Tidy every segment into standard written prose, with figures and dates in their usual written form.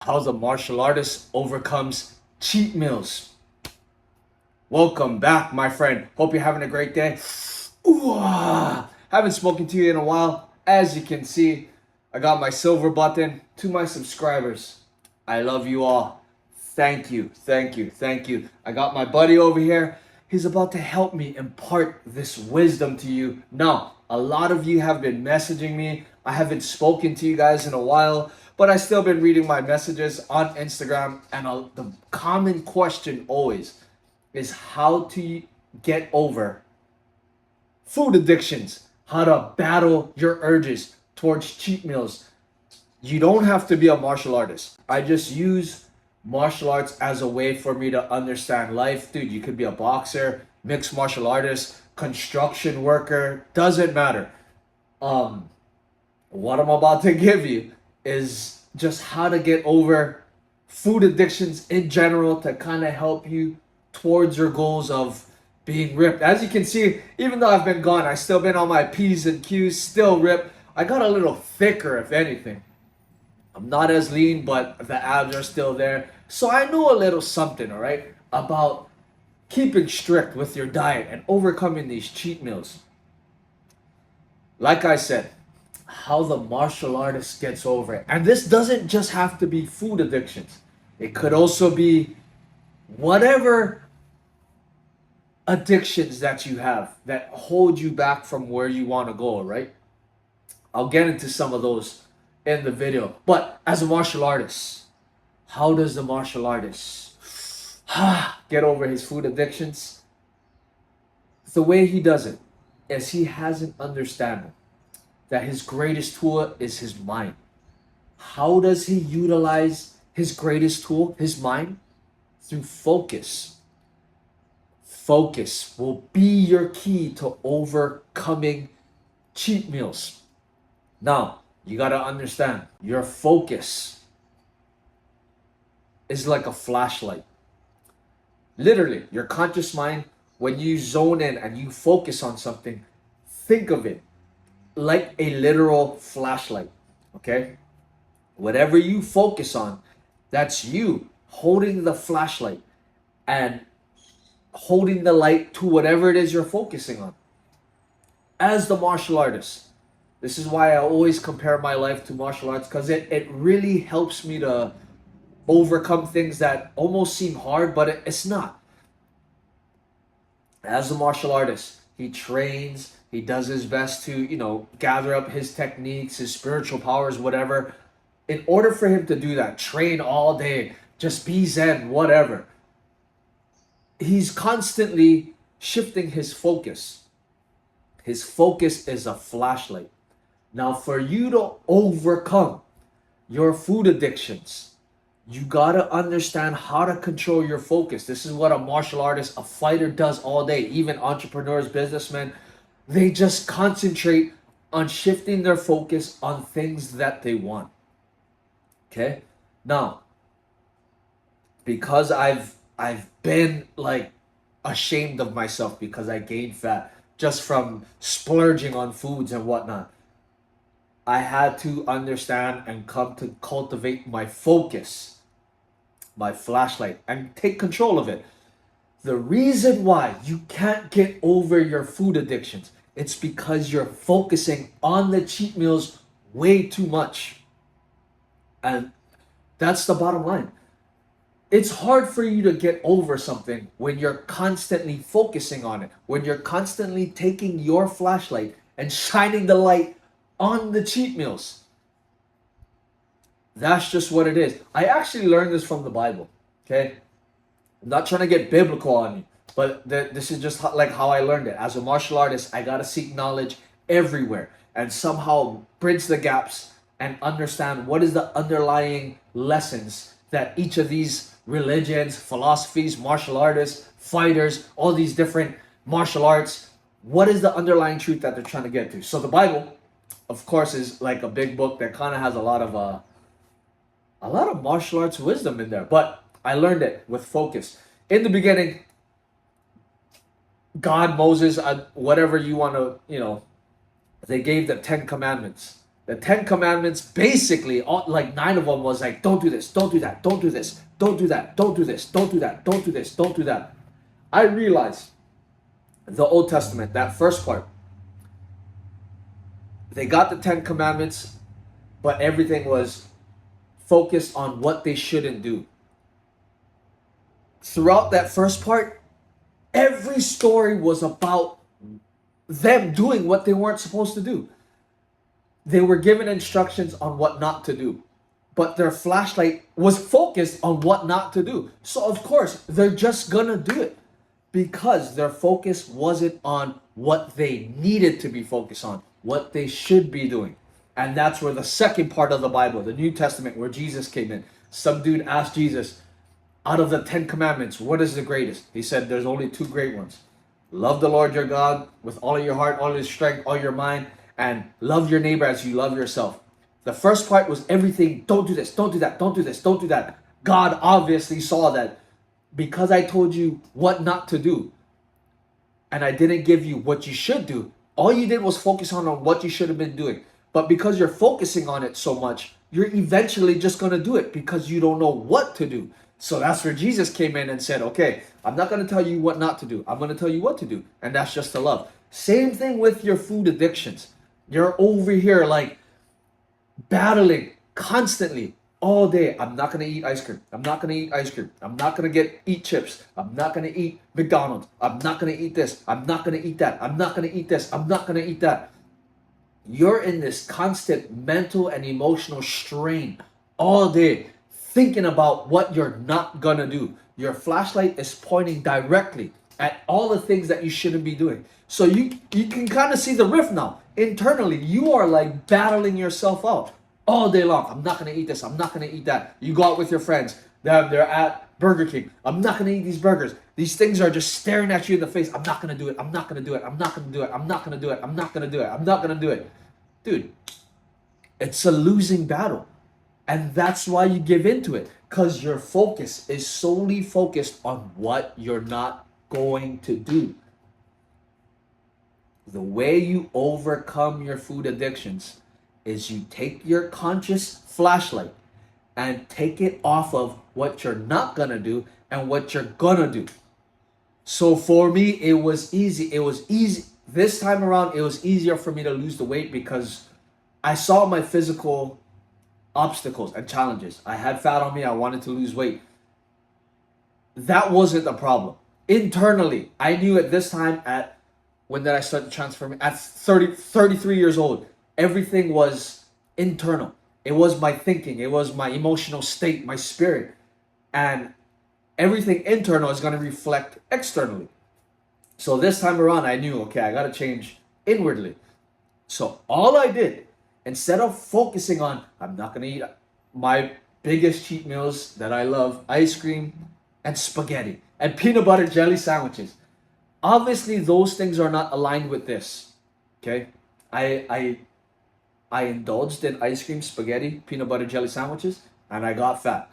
How the martial artist overcomes cheat meals. Welcome back, my friend. Hope you're having a great day. Ooh, haven't spoken to you in a while. As you can see, I got my silver button. To my subscribers, I love you all. Thank you, thank you, thank you. I got my buddy over here. He's about to help me impart this wisdom to you. Now, a lot of you have been messaging me. I haven't spoken to you guys in a while, but I still been reading my messages on Instagram. And the common question always is how to get over food addictions, how to battle your urges towards cheat meals. You don't have to be a martial artist. I just use martial arts as a way for me to understand life. Dude, you could be a boxer, mixed martial artist, construction worker, doesn't matter. Um, what I'm about to give you is just how to get over food addictions in general to kind of help you towards your goals of being ripped. As you can see, even though I've been gone, I still been on my P's and Q's, still ripped. I got a little thicker, if anything. I'm not as lean, but the abs are still there. So I know a little something, all right, about keeping strict with your diet and overcoming these cheat meals. Like I said, how the martial artist gets over it. And this doesn't just have to be food addictions. It could also be whatever addictions that you have that hold you back from where you want to go, right? I'll get into some of those in the video. But as a martial artist, how does the martial artist get over his food addictions? The way he does it is he has an understanding that his greatest tool is his mind. How does he utilize his greatest tool, his mind? Through focus. Focus will be your key to overcoming cheat meals. Now, you got to understand your focus is like a flashlight. Literally, your conscious mind, when you zone in and you focus on something, think of it like a literal flashlight. Okay? Whatever you focus on, that's you holding the flashlight and holding the light to whatever it is you're focusing on. As the martial artist, this is why I always compare my life to martial arts, because it really helps me to overcome things that almost seem hard, but it's not. As a martial artist, he trains, he does his best to, gather up his techniques, his spiritual powers, whatever. In order for him to do that, train all day, just be zen, whatever. He's constantly shifting his focus. His focus is a flashlight. Now, for you to overcome your food addictions, you gotta understand how to control your focus. This is what a martial artist, a fighter does all day. Even entrepreneurs, businessmen, they just concentrate on shifting their focus on things that they want. Okay? Now, because I've been like ashamed of myself because I gained fat just from splurging on foods and whatnot. I had to understand and come to cultivate my focus, my flashlight, and take control of it. The reason why you can't get over your food addictions, it's because you're focusing on the cheat meals way too much. And that's the bottom line. It's hard for you to get over something when you're constantly focusing on it, when you're constantly taking your flashlight and shining the light on the cheat meals. That's just what it is. I actually learned this from the Bible. Okay? I'm not trying to get biblical on you, but this is just like how I learned it. As a martial artist, I got to seek knowledge everywhere and somehow bridge the gaps and understand what is the underlying lessons that each of these religions, philosophies, martial artists, fighters, all these different martial arts, what is the underlying truth that they're trying to get to? So the Bible, of course, is like a big book that kind of has a lot of martial arts wisdom in there. But I learned it with focus. In the beginning, God, Moses, whatever you want to, they gave the 10 Commandments. The 10 Commandments, basically, like 9 of them was like, don't do this, don't do that, don't do this, don't do that, don't do this, don't do that, don't do this, don't do that. I realized the Old Testament, that first part, they got the 10 Commandments, but everything was focused on what they shouldn't do. Throughout that first part, every story was about them doing what they weren't supposed to do. They were given instructions on what not to do, but their flashlight was focused on what not to do. So of course, they're just gonna do it because their focus wasn't on what they needed to be focused on, what they should be doing. And that's where the second part of the Bible, the New Testament, where Jesus came in. Some dude asked Jesus, out of the 10 Commandments, what is the greatest? He said, there's only 2 great ones. Love the Lord your God with all of your heart, all your strength, all your mind, and love your neighbor as you love yourself. The first part was everything, don't do this, don't do that, don't do this, don't do that. God obviously saw that because I told you what not to do, and I didn't give you what you should do, all you did was focus on what you should have been doing. But because you're focusing on it so much, you're eventually just going to do it because you don't know what to do. So that's where Jesus came in and said, okay, I'm not going to tell you what not to do. I'm going to tell you what to do. And that's just to love. Same thing with your food addictions. You're over here like battling constantly all day. I'm not going to eat ice cream. I'm not going to eat ice cream. I'm not going to eat chips. I'm not going to eat McDonald's. I'm not going to eat this. I'm not going to eat that. I'm not going to eat this. I'm not going to eat that. You're in this constant mental and emotional strain all day, thinking about what you're not gonna do. Your flashlight is pointing directly at all the things that you shouldn't be doing. So you can kind of see the rift now. Internally, you are like battling yourself out all day long. I'm not gonna eat this. I'm not gonna eat that. You go out with your friends. They're at Burger King. I'm not gonna eat these burgers. These things are just staring at you in the face. I'm not gonna do it. I'm not gonna do it. I'm not gonna do it. I'm not gonna do it. I'm not gonna do it. I'm not gonna do it. Dude, it's a losing battle. And that's why you give into it. Because your focus is solely focused on what you're not going to do. The way you overcome your food addictions is you take your conscious flashlight and take it off of what you're not gonna do and what you're gonna do. So for me, it was easy. It was easy. This time around, it was easier for me to lose the weight because I saw my physical obstacles and challenges. I had fat on me. I wanted to lose weight. That wasn't the problem. Internally, I knew at this time, when did I start to transform? At 33 years old, everything was internal. It was my thinking. It was my emotional state, my spirit. And everything internal is going to reflect externally. So this time around, I knew, okay, I got to change inwardly. So all I did, instead of focusing on, I'm not going to eat my biggest cheat meals that I love, ice cream and spaghetti and peanut butter jelly sandwiches. Obviously, those things are not aligned with this, okay? I indulged in ice cream, spaghetti, peanut butter jelly sandwiches, and I got fat.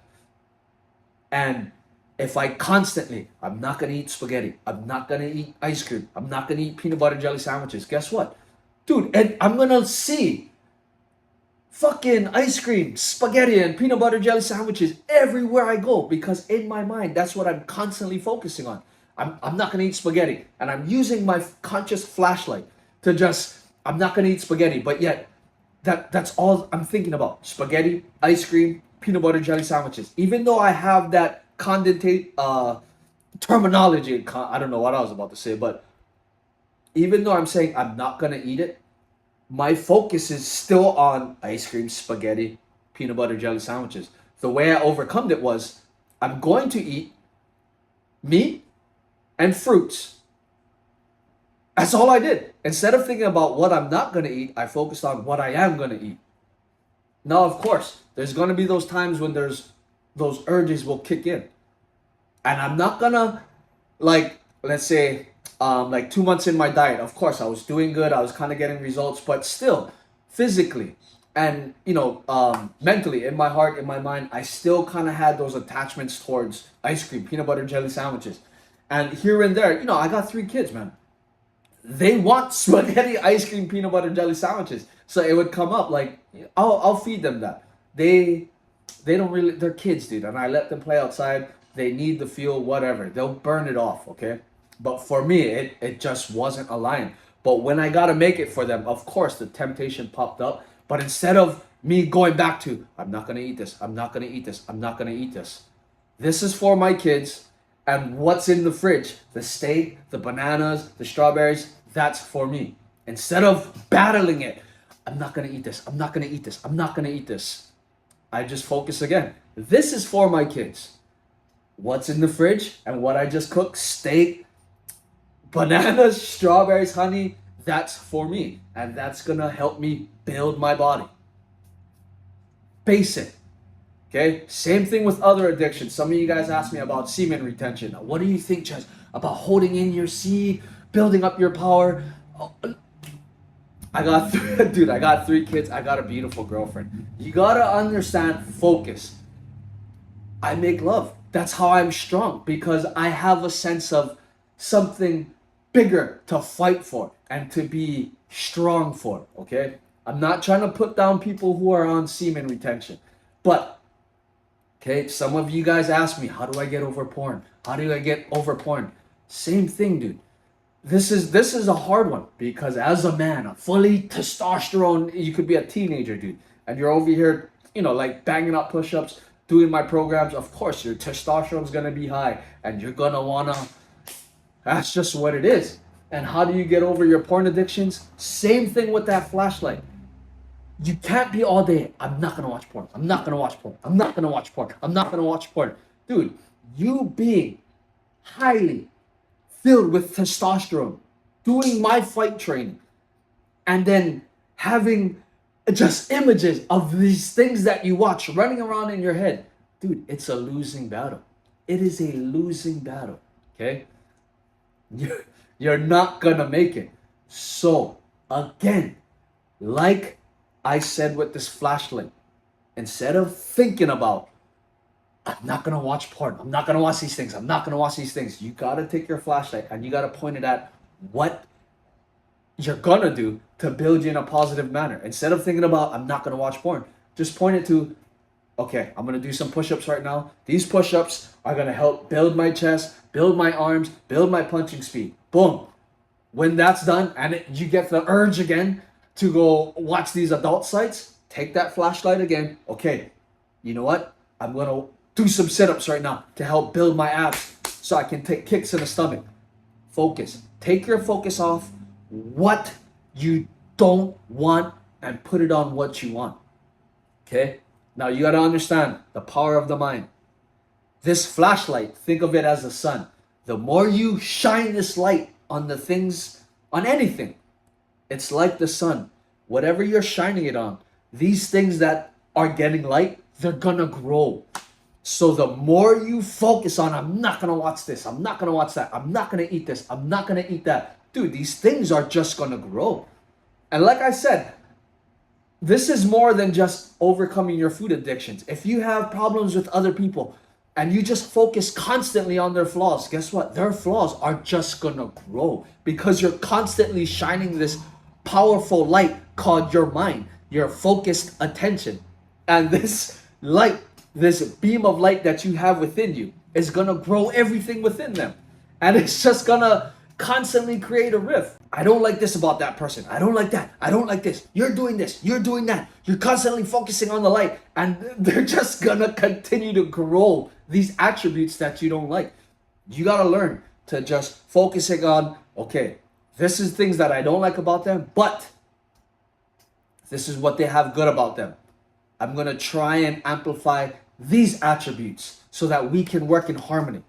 And if I constantly, I'm not going to eat spaghetti, I'm not going to eat ice cream, I'm not going to eat peanut butter jelly sandwiches, guess what? Dude, and I'm going to see fucking ice cream, spaghetti, and peanut butter jelly sandwiches everywhere I go because in my mind, that's what I'm constantly focusing on. I'm not going to eat spaghetti. And I'm using my conscious flashlight to just, I'm not going to eat spaghetti. But yet, that's all I'm thinking about. Spaghetti, ice cream, peanut butter jelly sandwiches. Even though I have that terminology, I don't know what I was about to say, but even though I'm saying I'm not going to eat it, my focus is still on ice cream, spaghetti, peanut butter jelly sandwiches. The way I overcome it was, I'm going to eat meat and fruits. That's all I did. Instead of thinking about what I'm not going to eat, I focused on what I am going to eat. Now, of course, there's going to be those times when those urges will kick in. And I'm not going to, like, let's say, like 2 months in my diet, of course, I was doing good. I was kind of getting results, but still, physically and, mentally, in my heart, in my mind, I still kind of had those attachments towards ice cream, peanut butter jelly sandwiches. And here and there, I got 3 kids, man. they want spaghetti, ice cream, peanut butter jelly sandwiches. So it would come up like I'll feed them that. They don't really, they're kids, dude, and I let them play outside. They need the fuel, whatever. They'll burn it off, okay? But for me, it just wasn't aligned. But when I gotta make it for them, of course the temptation popped up. But instead of me going back to, I'm not gonna eat this, I'm not gonna eat this, I'm not gonna eat this. This is for my kids, and what's in the fridge, the steak, the bananas, the strawberries, that's for me. Instead of battling it, I'm not gonna eat this, I'm not gonna eat this, I'm not gonna eat this. I just focus again. This is for my kids. What's in the fridge and what I just cooked, steak, bananas, strawberries, honey, that's for me. And that's gonna help me build my body. Basic. Okay? Same thing with other addictions. Some of you guys asked me about semen retention. What do you think, Chaz, about holding in your seed, building up your power? Oh, I got dude, I got 3 kids. I got a beautiful girlfriend. You gotta understand focus. I make love. That's how I'm strong, because I have a sense of something bigger to fight for and to be strong for, okay? I'm not trying to put down people who are on semen retention. But, okay, some of you guys ask me, how do I get over porn? How do I get over porn? Same thing, dude. This is a hard one, because as a man, a fully testosterone, you could be a teenager, dude, and you're over here, like banging up push-ups, doing my programs. Of course, your testosterone's gonna be high, and you're gonna wanna. That's just what it is. And how do you get over your porn addictions? Same thing with that flashlight. You can't be all day, I'm not gonna watch porn, I'm not gonna watch porn, I'm not gonna watch porn, I'm not gonna watch porn. Dude, you being highly filled with testosterone, doing my fight training, and then having just images of these things that you watch running around in your head. Dude, it's a losing battle. It is a losing battle, okay? You're not gonna make it. So, again, like I said with this flashlight, instead of thinking about, I'm not gonna watch porn, I'm not gonna watch these things, I'm not gonna watch these things, you gotta take your flashlight and you gotta point it at what you're gonna do to build you in a positive manner. Instead of thinking about, I'm not gonna watch porn, just point it to, okay, I'm gonna do some push-ups right now. These push-ups are gonna help build my chest, build my arms, build my punching speed. Boom. When that's done and you get the urge again to go watch these adult sites, take that flashlight again. Okay, you know what? I'm gonna do some sit-ups right now to help build my abs so I can take kicks in the stomach. Focus. Take your focus off what you don't want and put it on what you want. Okay? Now you gotta understand the power of the mind. This flashlight, think of it as the sun. The more you shine this light on the things, on anything, it's like the sun. Whatever you're shining it on, these things that are getting light, they're gonna grow. So the more you focus on, I'm not gonna watch this, I'm not gonna watch that, I'm not gonna eat this, I'm not gonna eat that. Dude, these things are just gonna grow. And like I said, this is more than just overcoming your food addictions. If you have problems with other people and you just focus constantly on their flaws, guess what? Their flaws are just gonna grow because you're constantly shining this powerful light called your mind, your focused attention. And this light, this beam of light that you have within you is gonna grow everything within them. And it's just gonna constantly create a rift. I don't like this about that person. I don't like that. I don't like this. You're doing this. You're doing that. You're constantly focusing on the light. And they're just gonna continue to grow these attributes that you don't like. You gotta learn to just focusing on, okay, this is things that I don't like about them, but this is what they have good about them. I'm gonna try and amplify these attributes so that we can work in harmony.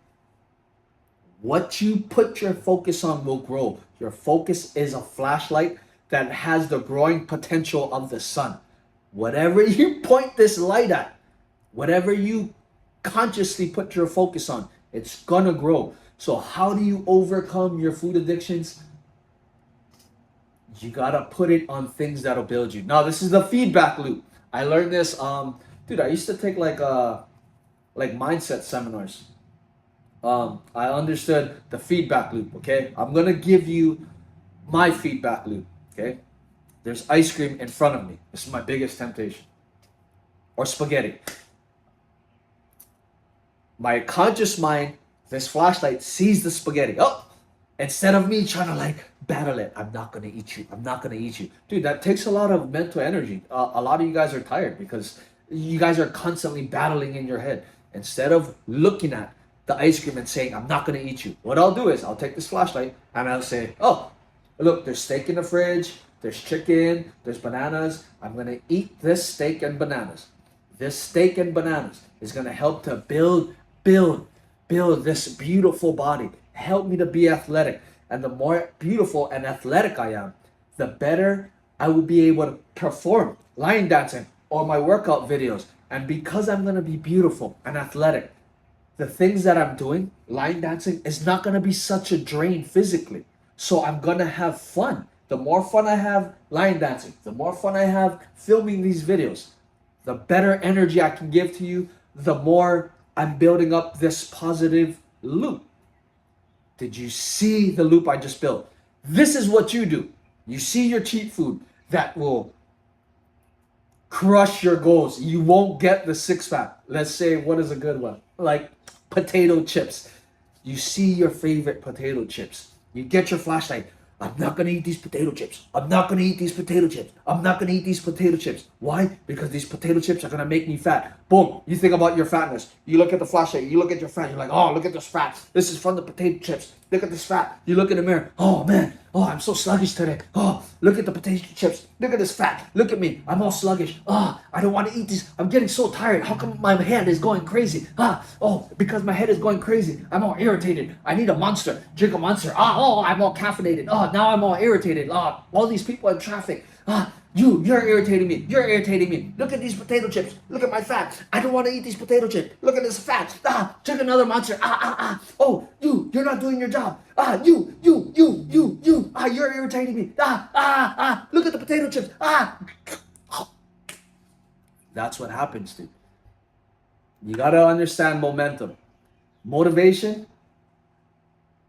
What you put your focus on will grow. Your focus is a flashlight that has the growing potential of the sun. Whatever you point this light at, whatever you consciously put your focus on, it's gonna grow. So how do you overcome your food addictions? You gotta put it on things that'll build you. Now, this is the feedback loop. I learned this, dude, I used to take like mindset seminars. I understood the feedback loop, okay? I'm gonna give you my feedback loop, okay? There's ice cream in front of me. This is my biggest temptation. Or spaghetti. My conscious mind, this flashlight sees the spaghetti. Oh, instead of me trying to like battle it, I'm not gonna eat you. I'm not gonna eat you, dude. That takes a lot of mental energy. A lot of you guys are tired because you guys are constantly battling in your head. Instead of looking at the ice cream and saying, I'm not gonna eat you, what I'll do is I'll take this flashlight and I'll say, oh, look, there's steak in the fridge, there's chicken, there's bananas. I'm gonna eat this steak and bananas. This steak and bananas is gonna help to build this beautiful body. Help me to be athletic. And the more beautiful and athletic I am, the better I will be able to perform line dancing or my workout videos. And because I'm gonna be beautiful and athletic, the things that I'm doing, line dancing, is not gonna be such a drain physically. So I'm gonna have fun. The more fun I have line dancing, the more fun I have filming these videos, the better energy I can give to you, the more I'm building up this positive loop. Did you see the loop I just built? This is what you do. You see your cheat food that will crush your goals. You won't get the six pack. Let's say, what is a good one? Like potato chips. You see your favorite potato chips. You get your flashlight. I'm not gonna eat these potato chips. I'm not gonna eat these potato chips. I'm not gonna eat these potato chips. Why? Because these potato chips are gonna make me fat. Boom. You think about your fatness. You look at the flashlight. You look at your fat. You're like, oh, look at this fat. This is from the potato chips. Look at this fat. You look in the mirror. Oh man. Oh, I'm so sluggish today. Oh, look at the potato chips. Look at this fat. Look at me. I'm all sluggish. Oh, I don't want to eat these. I'm getting so tired. How come my head is going crazy? Oh, because my head is going crazy. I'm all irritated. I need a Monster. Drink a Monster. Oh, I'm all caffeinated. Oh, now I'm all irritated. Oh, all these people in traffic. You're irritating me. You're irritating me. Look at these potato chips. Look at my fat. I don't want to eat these potato chips. Look at this fat. Drink another Monster. Oh, you're not doing your job. You. You're irritating me. Look at the potato chips. That's what happens, dude. You gotta understand momentum. Motivation,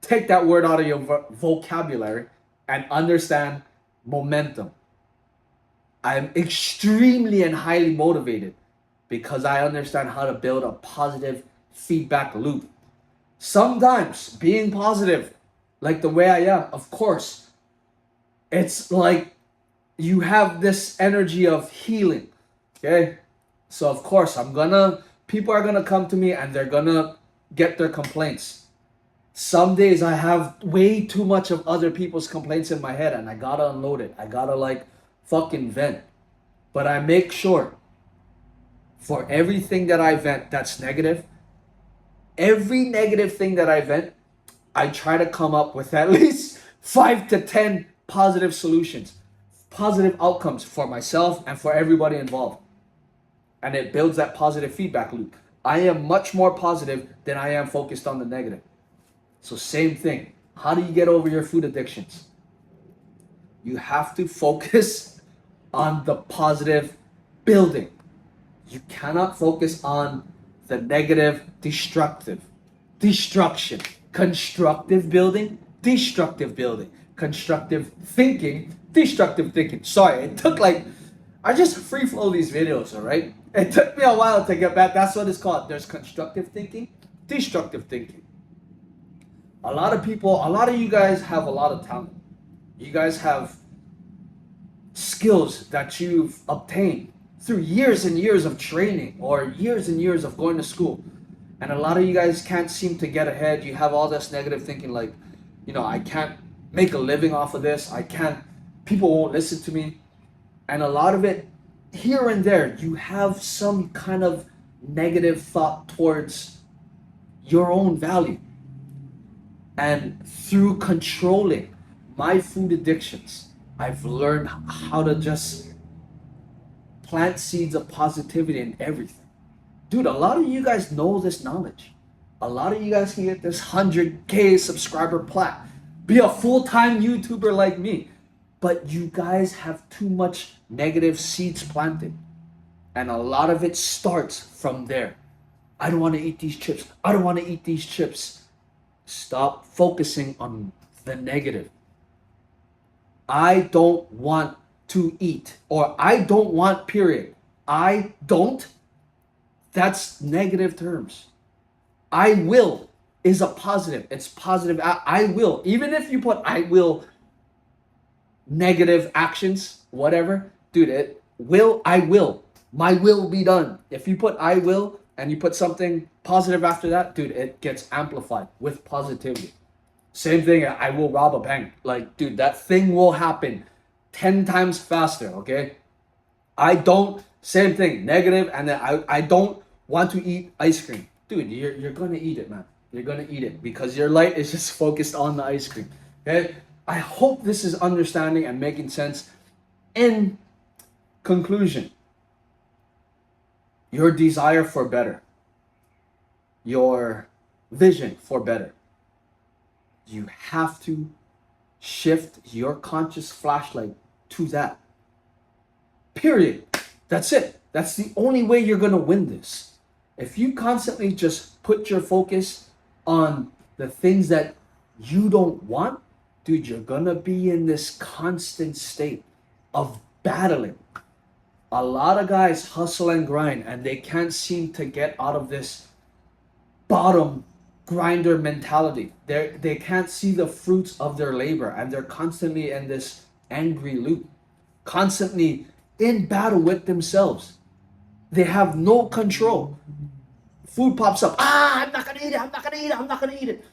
take that word out of your vocabulary and understand momentum. I'm extremely and highly motivated because I understand how to build a positive feedback loop. Sometimes being positive, like the way I am, of course, it's like you have this energy of healing, okay? So of course, people are gonna come to me and they're gonna get their complaints. Some days I have way too much of other people's complaints in my head and I gotta unload it. I gotta like fucking vent. But I make sure for everything that I vent that's negative, every negative thing that I vent, I try to come up with at least 5 to 10 positive solutions, positive outcomes for myself and for everybody involved. And it builds that positive feedback loop. I am much more positive than I am focused on the negative. So same thing. How do you get over your food addictions? You have to focus on the positive building. You cannot focus on the negative, destruction. Constructive building, destructive building. Constructive thinking, destructive thinking. Sorry, it took I just free flow these videos, all right? It took me a while to get back. That's what it's called. There's constructive thinking, destructive thinking. A lot of you guys have a lot of talent. You guys have skills that you've obtained through years and years of training or years and years of going to school. And a lot of you guys can't seem to get ahead. You have all this negative thinking like, I can't make a living off of this. People won't listen to me. And a lot of it, here and there, you have some kind of negative thought towards your own value. And through controlling my food addictions, I've learned how to just plant seeds of positivity in everything. Dude, a lot of you guys know this knowledge. A lot of you guys can get this 100K subscriber plaque. Be a full-time YouTuber like me. But you guys have too much negative seeds planted. And a lot of it starts from there. I don't want to eat these chips. I don't want to eat these chips. Stop focusing on the negative. I don't want to eat, or I don't want, period. I don't, that's negative terms. I will is a positive. It's positive. I will. Even if you put I will, negative actions, whatever, dude, it will, I will. My will be done. If you put I will and you put something positive after that, dude, it gets amplified with positivity. Same thing, I will rob a bank. Like, dude, that thing will happen 10 times faster, okay? I don't, same thing, negative, and then I don't want to eat ice cream. Dude, you're gonna eat it, man. You're gonna eat it because your light is just focused on the ice cream. Okay? I hope this is understanding and making sense. In conclusion, your desire for better, your vision for better, you have to shift your conscious flashlight to that. Period. That's it. That's the only way you're going to win this. If you constantly just put your focus on the things that you don't want, dude, you're going to be in this constant state of battling. A lot of guys hustle and grind and they can't seem to get out of this bottom grinder mentality. They can't see the fruits of their labor and they're constantly in this angry loop, constantly in battle with themselves. They have no control. Food pops up. I'm not gonna eat it. I'm not gonna eat it. I'm not gonna eat it.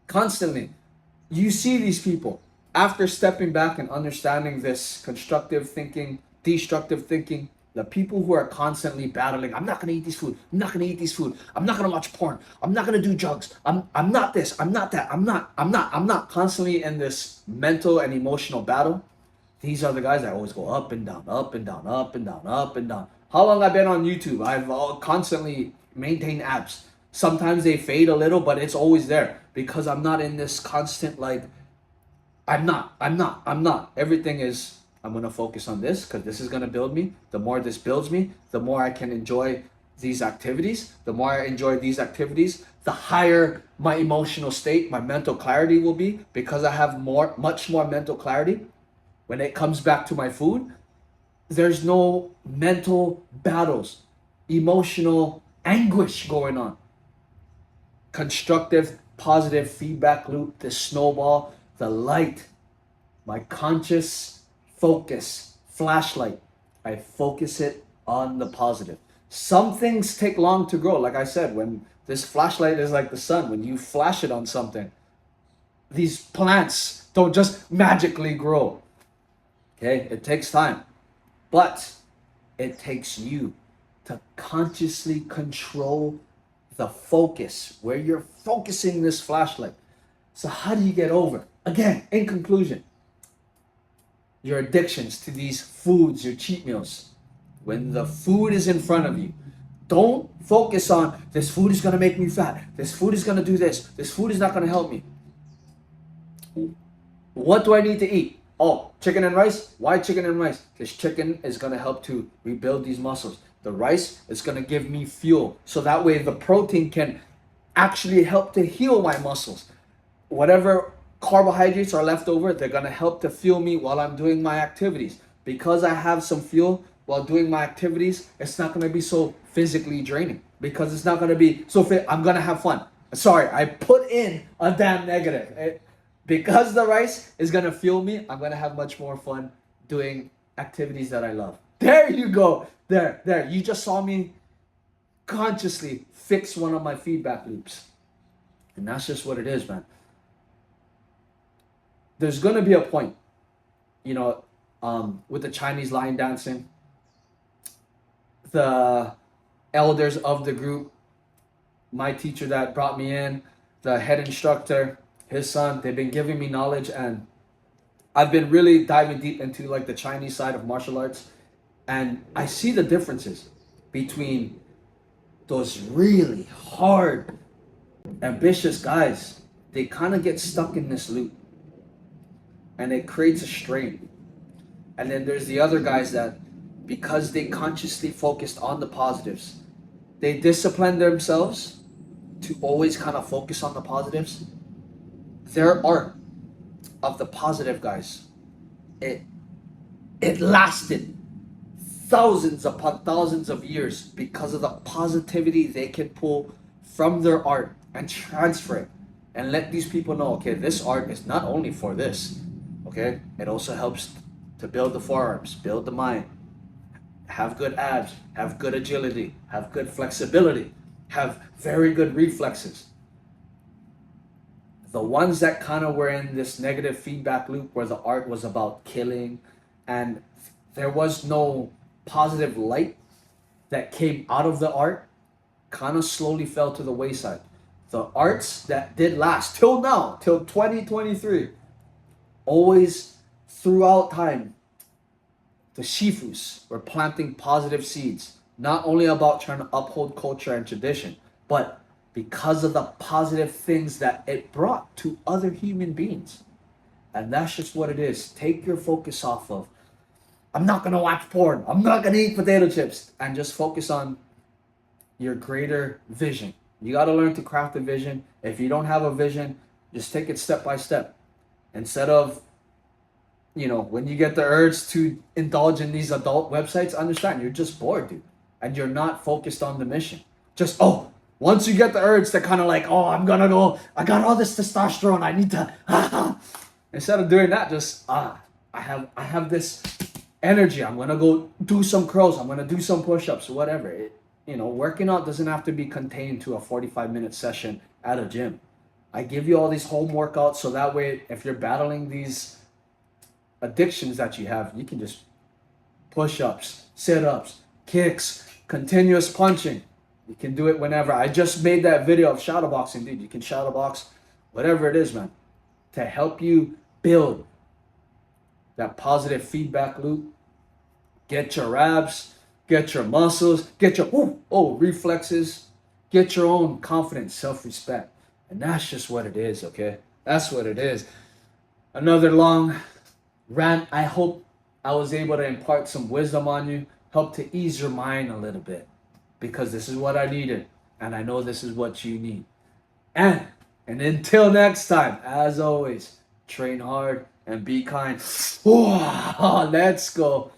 Constantly. You see these people after stepping back and understanding this constructive thinking, destructive thinking, the people who are constantly battling, I'm not gonna eat this food, I'm not gonna eat this food, I'm not gonna watch porn, I'm not gonna do drugs, I'm not this, I'm not that, I'm not constantly in this mental and emotional battle. These are the guys that always go up and down, up and down, up and down, up and down. How long I've been on YouTube? I've constantly maintained abs. Sometimes they fade a little, but it's always there because I'm not in this constant like, I'm not. Everything is, I'm going to focus on this because this is going to build me. The more this builds me, the more I can enjoy these activities. The more I enjoy these activities, the higher my emotional state, my mental clarity will be because I have much more mental clarity. When it comes back to my food, there's no mental battles, emotional anguish going on. Constructive, positive feedback loop, the snowball, the light, my conscious focus, flashlight. I focus it on the positive. Some things take long to grow. Like I said, when this flashlight is like the sun, when you flash it on something, these plants don't just magically grow. Okay, it takes time, but it takes you to consciously control the focus, where you're focusing this flashlight. So how do you get over? Again, in conclusion, your addictions to these foods, your cheat meals. When the food is in front of you, don't focus on this food is going to make me fat. This food is going to do this. This food is not going to help me. What do I need to eat? Oh, chicken and rice? Why chicken and rice? Because chicken is going to help to rebuild these muscles. The rice is going to give me fuel. So that way the protein can actually help to heal my muscles. Whatever carbohydrates are left over, they're going to help to fuel me while I'm doing my activities. Because I have some fuel while doing my activities, it's not going to be so physically draining. Because it's not going to be so fit. I'm going to have fun. Sorry, I put in a damn negative. Because the rice is going to fuel me, I'm going to have much more fun doing activities that I love. There you go. There. You just saw me consciously fix one of my feedback loops. And that's just what it is, man. There's going to be a point, with the Chinese line dancing, the elders of the group, my teacher that brought me in, the head instructor, his son, they've been giving me knowledge, and I've been really diving deep into like the Chinese side of martial arts, and I see the differences between those really hard, ambitious guys. They kind of get stuck in this loop, and it creates a strain. And then there's the other guys that, because they consciously focused on the positives, they discipline themselves to always kind of focus on the positives. Their art of the positive guys, it it lasted thousands upon thousands of years because of the positivity they can pull from their art and transfer it and let these people know, okay, this art is not only for this, okay, it also helps to build the forearms, build the mind, have good abs, have good agility, have good flexibility, have very good reflexes. The ones that kind of were in this negative feedback loop where the art was about killing and there was no positive light that came out of the art, kind of slowly fell to the wayside. The arts that did last till now, till 2023, always throughout time, the Shifus were planting positive seeds, not only about trying to uphold culture and tradition, but because of the positive things that it brought to other human beings. And that's just what it is. Take your focus off of, I'm not going to watch porn, I'm not going to eat potato chips, and just focus on your greater vision. You got to learn to craft a vision. If you don't have a vision, just take it step by step. Instead of, when you get the urge to indulge in these adult websites, understand you're just bored, dude. And you're not focused on the mission. Just, once you get the urge to kind of like, I'm going to go, I got all this testosterone, I need to, instead of doing that, just, I have this energy, I'm going to go do some curls, I'm going to do some push-ups, whatever. Working out doesn't have to be contained to a 45-minute session at a gym. I give you all these home workouts so that way if you're battling these addictions that you have, you can just push-ups, sit-ups, kicks, continuous punching. You can do it whenever. I just made that video of shadow boxing, dude. You can shadow box, whatever it is, man, to help you build that positive feedback loop. Get your abs, get your muscles, get your reflexes, get your own confidence, self-respect. And that's just what it is, okay? That's what it is. Another long rant. I hope I was able to impart some wisdom on you, help to ease your mind a little bit, because this is what I needed, and I know this is what you need. And until next time, as always, train hard and be kind. Let's go.